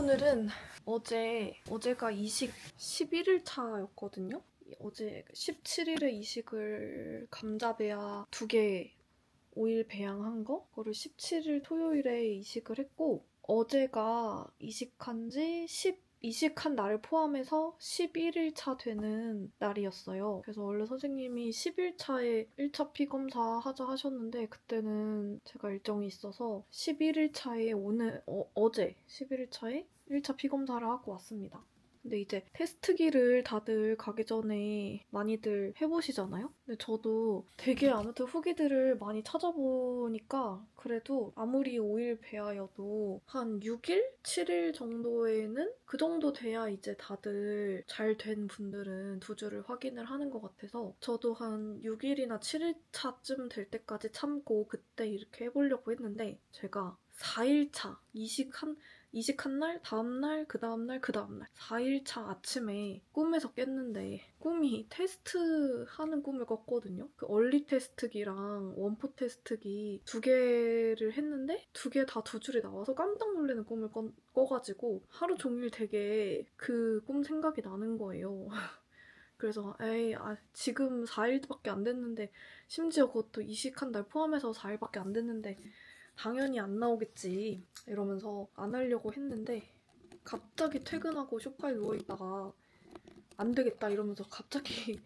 오늘은 어제가 이식 11일 차였거든요. 어제 17일에 이식을 감자배아 2개 오일 배양한 거를 17일 토요일에 이식을 했고, 어제가 이식한 날을 포함해서 11일 차 되는 날이었어요. 그래서 원래 선생님이 10일 차에 1차 피검사 하자 하셨는데, 그때는 제가 일정이 있어서 11일 차에 어제 11일 차에 1차 피검사를 하고 왔습니다. 근데 이제 테스트기를 다들 가기 전에 많이들 해보시잖아요? 근데 저도 되게 아무튼 후기들을 많이 찾아보니까 그래도 아무리 5일 배아여도 한 6일? 7일 정도에는 그 정도 돼야 이제 다들 잘 된 분들은 2주를 확인을 하는 것 같아서 저도 한 6일이나 7일 차쯤 될 때까지 참고 그때 이렇게 해보려고 했는데, 제가 4일 차 이식한 날, 다음날, 그 다음날, 그 다음날 4일차 아침에 꿈에서 깼는데, 꿈이 테스트하는 꿈을 꿨거든요. 그 얼리 테스트기랑 원포 테스트기 2개를 했는데 2개 다 2줄이 나와서 깜짝 놀라는 꿈을 꿔가지고 하루 종일 되게 그 꿈 생각이 나는 거예요. 그래서 지금 4일밖에 안 됐는데, 심지어 그것도 이식한 날 포함해서 4일밖에 안 됐는데 당연히 안 나오겠지 이러면서 안 하려고 했는데, 갑자기 퇴근하고 소파에 누워있다가 안 되겠다 이러면서 갑자기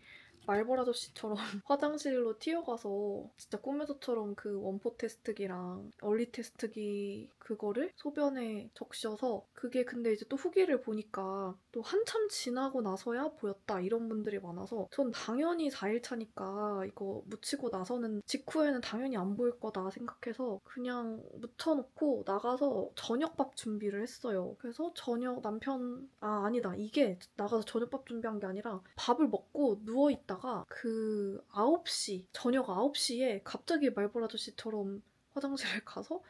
말벌 아저씨처럼 화장실로 튀어가서 진짜 꿈에서처럼 그 원포 테스트기랑 얼리 테스트기 그거를 소변에 적셔서, 그게 근데 이제 또 후기를 보니까 또 한참 지나고 나서야 보였다 이런 분들이 많아서, 전 당연히 4일차니까 이거 묻히고 나서는 직후에는 당연히 안 보일 거다 생각해서 그냥 묻혀놓고 나가서 저녁밥 준비를 했어요. 그래서 아니다, 이게 나가서 저녁밥 준비한 게 아니라 밥을 먹고 누워있다가 그 저녁 9시에 갑자기 말벌 아저씨처럼 화장실에 가서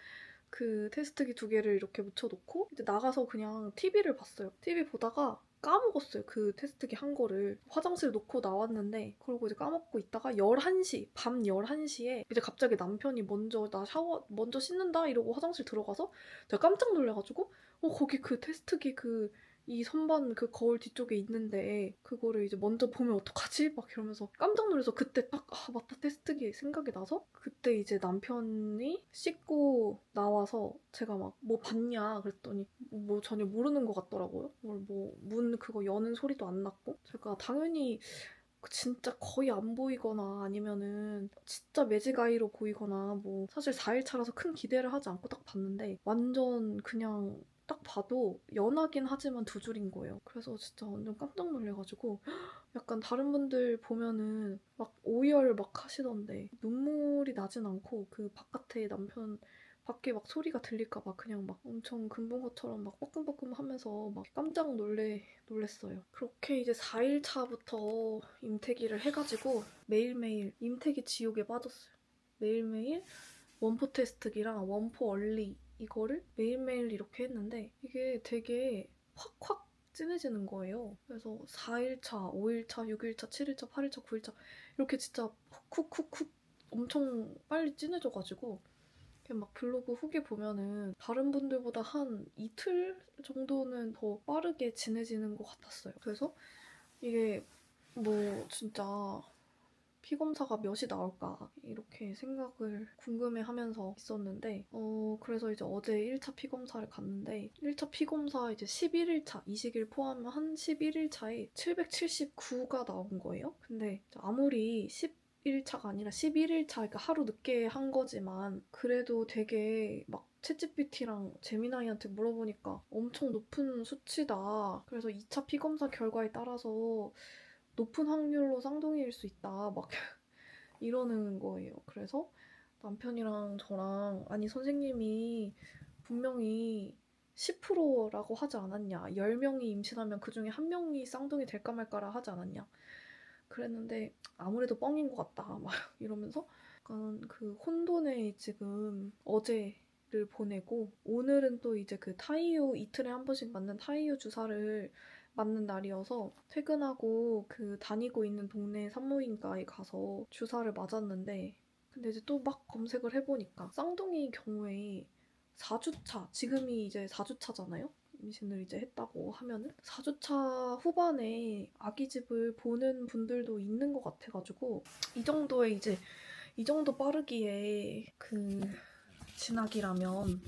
그 테스트기 2개를 이렇게 묻혀놓고 이제 나가서 그냥 TV를 봤어요. TV 보다가 까먹었어요. 그 테스트기 한 거를 화장실에 놓고 나왔는데, 그러고 이제 까먹고 있다가 밤 11시에 이제 갑자기 남편이 먼저 씻는다 이러고 화장실 들어가서 제가 깜짝 놀라가지고 거기 그 테스트기 이 선반 그 거울 뒤쪽에 있는데 그거를 이제 먼저 보면 어떡하지? 막 이러면서 깜짝 놀라서 그때 딱 맞다, 테스트기 생각이 나서 그때 이제 남편이 씻고 나와서 제가 막 뭐 봤냐 그랬더니 뭐 전혀 모르는 것 같더라고요. 문 그거 여는 소리도 안 났고, 제가 당연히 진짜 거의 안 보이거나 아니면은 진짜 매직아이로 보이거나 뭐 사실 4일차라서 큰 기대를 하지 않고 딱 봤는데 완전 그냥 딱 봐도 연하긴 하지만 2줄인 거예요. 그래서 진짜 완전 깜짝 놀래가지고 약간 다른 분들 보면은 막 오열 막 하시던데 눈물이 나진 않고 그 바깥에 남편 밖에 막 소리가 들릴까 봐 그냥 막 엄청 금본 것처럼 막 뻐끔뻐끔 하면서 막 깜짝 놀랬어요. 그렇게 이제 4일 차부터 임태기를 해가지고 매일매일 임태기 지옥에 빠졌어요. 매일매일 원포 테스트기랑 원포 얼리 이거를 매일매일 이렇게 했는데 이게 되게 확확 진해지는 거예요. 그래서 4일차, 5일차, 6일차, 7일차, 8일차, 9일차 이렇게 진짜 훅훅훅훅 엄청 빨리 진해져가지고 막 블로그 후기 보면은 다른 분들보다 한 이틀 정도는 더 빠르게 진해지는 것 같았어요. 그래서 이게 뭐 진짜 피검사가 몇이 나올까 이렇게 생각을 궁금해하면서 있었는데, 그래서 이제 어제 1차 피검사를 갔는데 1차 피검사 이제 11일차 이식일 포함한 한 11일차에 779가 나온 거예요. 근데 아무리 11차가 아니라 11일차, 그러니까 하루 늦게 한 거지만 그래도 되게 막 챗GPT랑 제미나이한테 물어보니까 엄청 높은 수치다. 그래서 2차 피검사 결과에 따라서 높은 확률로 쌍둥이일 수 있다. 막 이러는 거예요. 그래서 남편이랑 저랑 선생님이 분명히 10%라고 하지 않았냐. 10명이 임신하면 그중에 1명이 쌍둥이 될까 말까라 하지 않았냐. 그랬는데 아무래도 뻥인 것 같다. 막 이러면서 약간 그 혼돈에 지금 어제를 보내고, 오늘은 또 이제 그 타이유 이틀에 한 번씩 맞는 타이유 주사를 맞는 날이어서 퇴근하고 그 다니고 있는 동네 산부인과에 가서 주사를 맞았는데, 근데 이제 또 막 검색을 해보니까 쌍둥이 경우에 4주차, 지금이 이제 4주차잖아요? 임신을 이제 했다고 하면은 4주차 후반에 아기집을 보는 분들도 있는 것 같아가지고 이 정도 빠르기에 그 진학이라면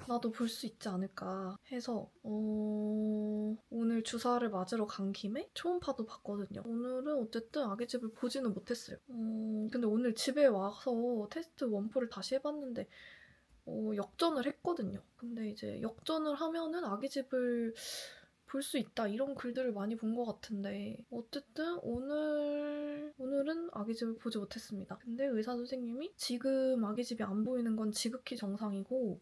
나도 볼 수 있지 않을까 해서 오늘 주사를 맞으러 간 김에 초음파도 봤거든요. 오늘은 어쨌든 아기집을 보지는 못했어요. 근데 오늘 집에 와서 테스트 원포를 다시 해봤는데 역전을 했거든요. 근데 이제 역전을 하면은 아기집을 볼 수 있다 이런 글들을 많이 본 것 같은데 어쨌든 오늘은 아기집을 보지 못했습니다. 근데 의사 선생님이 지금 아기집이 안 보이는 건 지극히 정상이고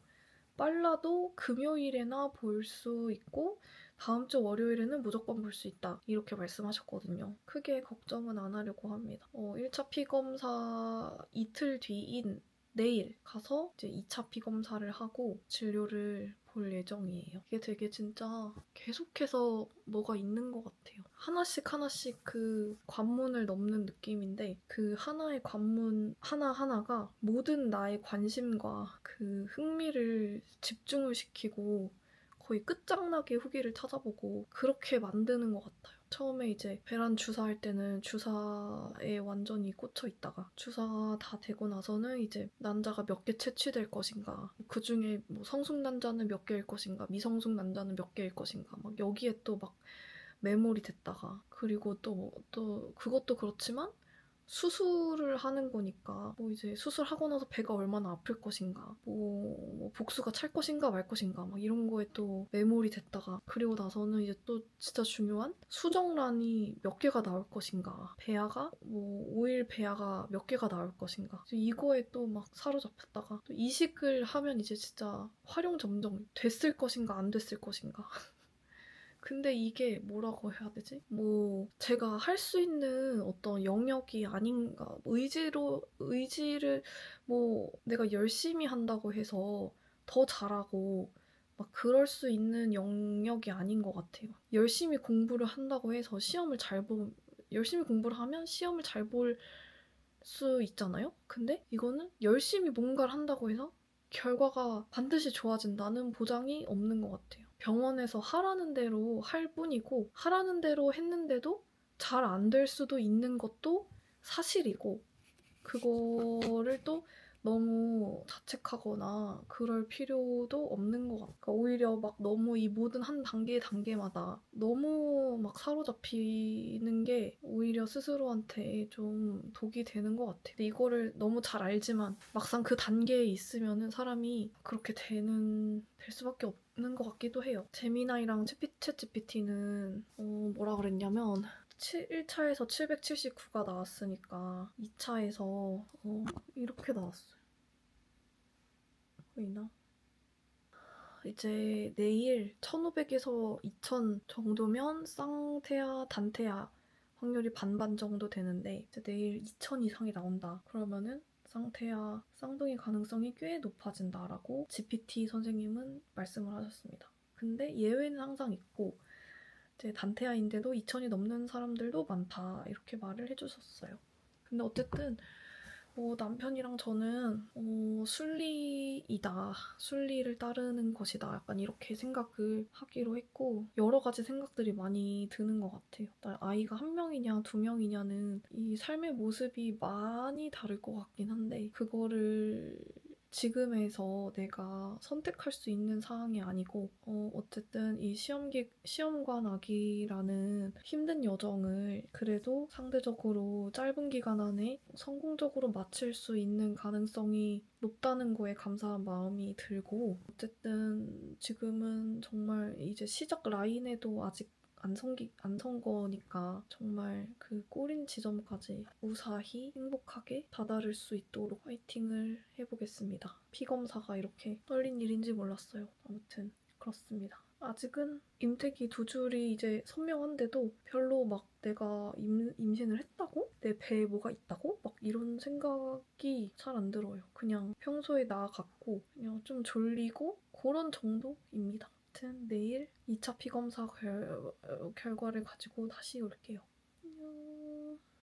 빨라도 금요일에나 볼 수 있고 다음 주 월요일에는 무조건 볼 수 있다 이렇게 말씀하셨거든요. 크게 걱정은 안 하려고 합니다. 1차 피검사 이틀 뒤인 내일 가서 이제 2차 피검사를 하고 진료를 볼 예정이에요. 이게 되게 진짜 계속해서 뭐가 있는 것 같아요. 하나씩 하나씩 그 관문을 넘는 느낌인데 그 하나의 관문 하나하나가 모든 나의 관심과 그 흥미를 집중을 시키고 거의 끝장나게 후기를 찾아보고 그렇게 만드는 것 같아요. 처음에 이제 배란 주사할 때는 주사에 완전히 꽂혀 있다가 주사가 다 되고 나서는 이제 난자가 몇 개 채취될 것인가, 그 중에 뭐 성숙 난자는 몇 개일 것인가, 미성숙 난자는 몇 개일 것인가, 막 여기에 또 막 매몰이 됐다가 그리고 또 그것도 그렇지만 수술을 하는 거니까 뭐 이제 수술하고 나서 배가 얼마나 아플 것인가 뭐 복수가 찰 것인가 말 것인가 막 이런 거에 또 매몰이 됐다가 그리고 나서는 이제 또 진짜 중요한 수정란이 몇 개가 나올 것인가 배아가 뭐 오일 배아가 몇 개가 나올 것인가 이거에 또 막 사로잡혔다가 또 이식을 하면 이제 진짜 활용점정 됐을 것인가 안 됐을 것인가 근데 이게 뭐라고 해야 되지? 뭐 제가 할 수 있는 어떤 영역이 아닌가 의지를 뭐 내가 열심히 한다고 해서 더 잘하고 막 그럴 수 있는 영역이 아닌 것 같아요. 열심히 공부를 한다고 해서 열심히 공부를 하면 시험을 잘 볼 수 있잖아요? 근데 이거는 열심히 뭔가를 한다고 해서 결과가 반드시 좋아진다는 보장이 없는 것 같아요. 병원에서 하라는 대로 할 뿐이고 하라는 대로 했는데도 잘 안 될 수도 있는 것도 사실이고 그거를 또 너무 자책하거나 그럴 필요도 없는 것 같아요. 그러니까 오히려 막 너무 이 모든 한 단계마다 너무 막 사로잡히는 게 오히려 스스로한테 좀 독이 되는 것 같아요. 근데 이거를 너무 잘 알지만 막상 그 단계에 있으면은 사람이 그렇게 될 수밖에 없는 것 같기도 해요. 제미나이랑 챗 GPT는 뭐라 그랬냐면 1차에서 779가 나왔으니까 2차에서 이렇게 나왔어요. 보이나? 이제 내일 1500에서 2000 정도면 쌍태아, 단태아 확률이 반반 정도 되는데 이제 내일 2000 이상이 나온다. 그러면은 쌍태아, 쌍둥이 가능성이 꽤 높아진다라고 GPT 선생님은 말씀을 하셨습니다. 근데 예외는 항상 있고 이제 단태아인데도 2000이 넘는 사람들도 많다 이렇게 말을 해주셨어요. 근데 어쨌든 남편이랑 저는 순리를 따르는 것이다 약간 이렇게 생각을 하기로 했고 여러 가지 생각들이 많이 드는 것 같아요. 아이가 한 명이냐 두 명이냐는 이 삶의 모습이 많이 다를 것 같긴 한데 그거를 지금에서 내가 선택할 수 있는 사항이 아니고 어쨌든 이 시험관 아기라는 힘든 여정을 그래도 상대적으로 짧은 기간 안에 성공적으로 마칠 수 있는 가능성이 높다는 거에 감사한 마음이 들고 어쨌든 지금은 정말 이제 시작 라인에도 아직 안 선 거니까 정말 그 꼬린 지점까지 무사히 행복하게 다다를 수 있도록 화이팅을 해보겠습니다. 피검사가 이렇게 떨린 일인지 몰랐어요. 아무튼 그렇습니다. 아직은 임태기 2줄이 이제 선명한데도 별로 막 내가 임신을 했다고? 내 배에 뭐가 있다고? 막 이런 생각이 잘 안 들어요. 그냥 평소에 나 같고 그냥 좀 졸리고 그런 정도입니다. 아무튼 내일 2차 피검사 결과를 가지고 다시 올게요.